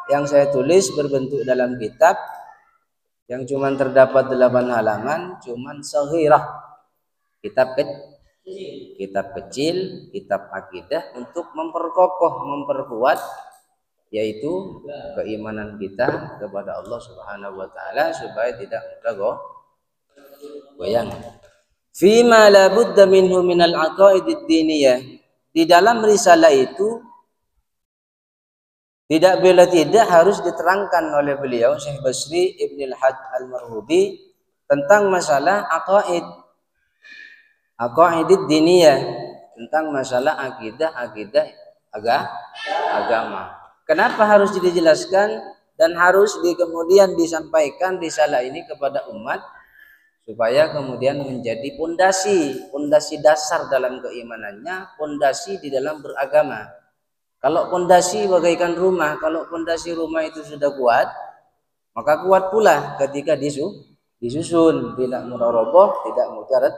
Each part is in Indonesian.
yang saya tulis berbentuk dalam kitab yang cuman terdapat 8 halaman, cuman saghirah, kitab kecil, kitab akidah untuk memperkokoh, memperkuat yaitu keimanan kita kepada Allah Subhanahu wa taala supaya tidak mudah goyang. Fima la budda minhu minal aqaidid diniyah. Di dalam risalah itu tidak bila tidak harus diterangkan oleh beliau Syekh Basri Ibn al-Hajj al-Marhubi tentang masalah aqaidid diniyah, tentang masalah akidah agama. Kenapa harus dijelaskan dan harus kemudian disampaikan risalah ini kepada umat supaya kemudian menjadi pondasi dasar dalam keimanannya, pondasi di dalam beragama. Kalau pondasi bagaikan rumah, kalau pondasi rumah itu sudah kuat, maka kuat pula ketika disusun, tidak mudah roboh, tidak mudah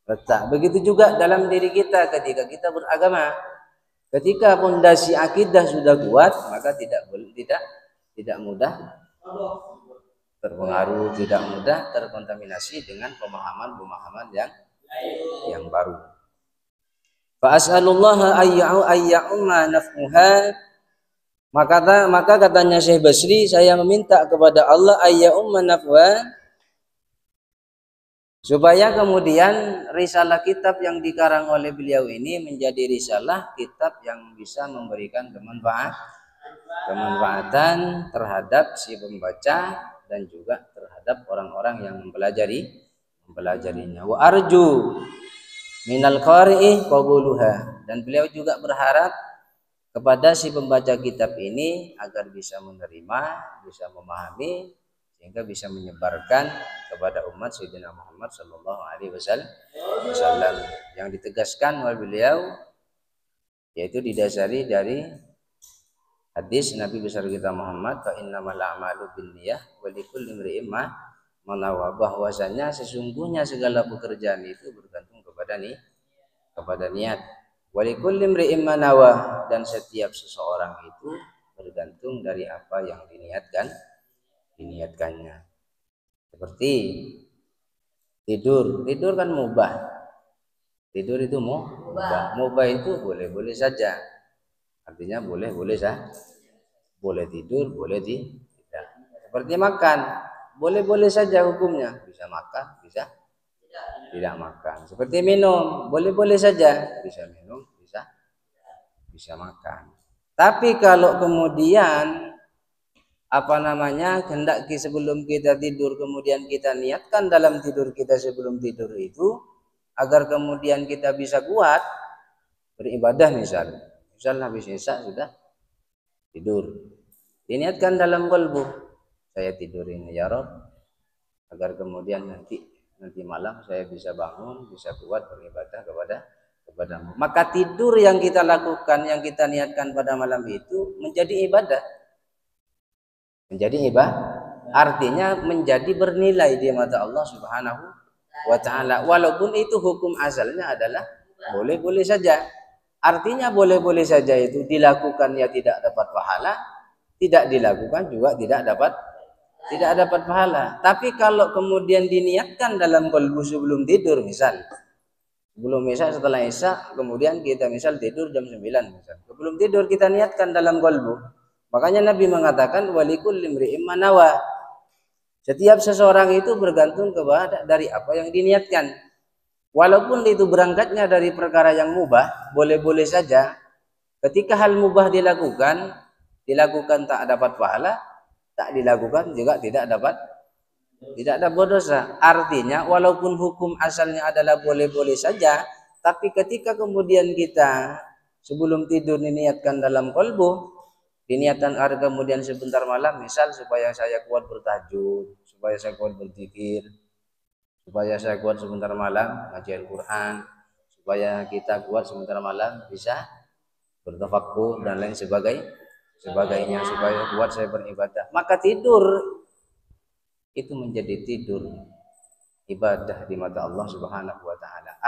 retak. Begitu juga dalam diri kita ketika kita beragama. Ketika pondasi akidah sudah kuat, maka tidak mudah terpengaruh, tidak mudah terkontaminasi dengan pemahaman yang baru. Fa as'alullaha ayya'umma naf'uha, maka katanya Syekh Basri, saya meminta kepada Allah ayya'umma naf'uha, supaya kemudian risalah kitab yang dikarang oleh beliau ini menjadi risalah kitab yang bisa memberikan kemanfaatan terhadap si pembaca dan juga terhadap orang-orang yang mempelajarinya. Wa arju minal qari'i qabuluha, dan beliau juga berharap kepada si pembaca kitab ini agar bisa menerima, bisa memahami, sehingga bisa menyebarkan kepada umat Sayyidina Muhammad sallallahu alaihi wasallam. Yang ditegaskan oleh beliau yaitu didasari dari hadis Nabi besar kita Muhammad, fa innamal a'malu binniyah wa likulli imri'in ma nawa, bahwasanya sesungguhnya segala pekerjaan itu bergantung kepada niat. Walikulli imri'in ma nawa, dan setiap seseorang itu bergantung dari apa yang diniatkannya. Seperti tidur kan mubah. Tidur itu mubah. Mubah itu boleh saja. Artinya boleh saja. Boleh tidur, boleh tidak. Seperti makan, boleh saja hukumnya, bisa makan, bisa tidak makan. Seperti minum, boleh saja, bisa minum, bisa makan. Tapi kalau kemudian hendak sebelum kita tidur kemudian kita niatkan dalam tidur kita sebelum tidur itu agar kemudian kita bisa kuat beribadah, misalnya habis isya sudah tidur, diniatkan dalam qalbu, saya tidur ini ya Rabb agar kemudian nanti malam saya bisa bangun, bisa kuat beribadah kepadamu. Maka tidur yang kita lakukan, yang kita niatkan pada malam itu menjadi ibadah. Artinya menjadi bernilai di mata Allah Subhanahu wa taala. Walaupun itu hukum asalnya adalah boleh saja. Artinya boleh saja itu dilakukannya tidak dapat pahala, tidak dilakukan juga tidak dapat pahala. Tapi kalau kemudian diniatkan dalam qalbu sebelum tidur, misal sebelum isya, setelah isya kemudian kita misal tidur jam 9, misal sebelum tidur kita niatkan dalam qalbu, makanya Nabi mengatakan walikulli imri'in ma nawa, setiap seseorang itu bergantung kepada dari apa yang diniatkan. Walaupun itu berangkatnya dari perkara yang mubah, boleh saja. Ketika hal mubah dilakukan tak dapat pahala, tak dilakukan juga tidak dapat dosa. Artinya walaupun hukum asalnya adalah boleh saja, tapi ketika kemudian kita sebelum tidur diniatkan dalam qalbu, diniatkan agar kemudian sebentar malam, misal supaya saya kuat bertahajud, supaya saya kuat berzikir, supaya saya kuat sebentar malam ngaji Al-Quran, supaya kita kuat sebentar malam bisa bertafakkur dan lain sebagainya, supaya kuat saya beribadah, maka tidur itu menjadi tidur ibadah di mata Allah Subhanahu wa taala.